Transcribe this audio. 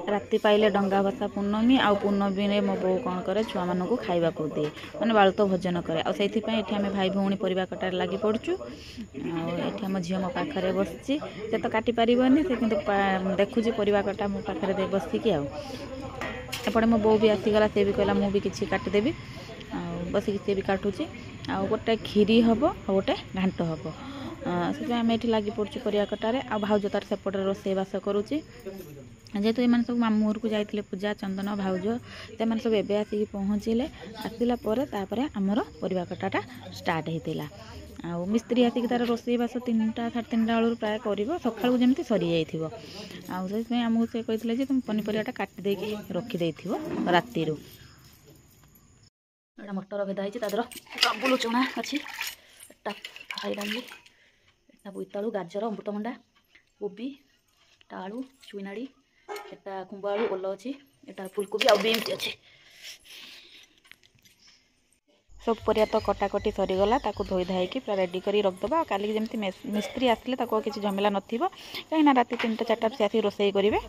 राति पाइले डंगा भसा पूर्णमी आ पूर्णमी में मो बो कौन करे छुआ मान को खाइबा को दिए मैंने बालुतो भोजन करे आम भाई भौणी परिवा कटार लगी पड़चु आम झील मो पाखे बसची से तो काटी पारनी से कि देखुची परिवा कटा मो पाखे बसिकी आपटे मो बो भी आसीगला से भी कहला मुझे किसी काटिदेवी बसिक सी भी काटुची आ गोटे खीरी हम आ गोटे घांट हम से आम ये लगी पड़चु परिवा कटारे आ भाउज तार सेपटे रोषेईबास करुच्ची जेहेतु ये सब मामू घर को जाते पूजा चंदन भाउज से सब एवं आसिक पहुँचले आसला आमर परिवा कटाटा स्टार्ट होता आ मिस्त्री आसिक तार रोषेईबास 3टा 3:30 बेलू प्राय कर सकाळू जमी सरी जाइए आमको से कहते तुम पनीपरियाटा काटिदे रखिदे राति मटर भेदा काबुल चना अच्छी खाई बोईतालु गाजर अमृतभंडा कोबी आलू चुईनाड़ी एटा कुंभ आलू ओल अच्छी एटा फुलकोबी आ बीन्स अच्छी सब परिया तो कटाकटी सरीगला ताको धोई धाई पूरा रेडी कर रखदबा काली जमी मिस्त्री आसिले किसी झमेला नथिबो कहीं राति 3टा 4टा से आसी रोषेई करेंगे।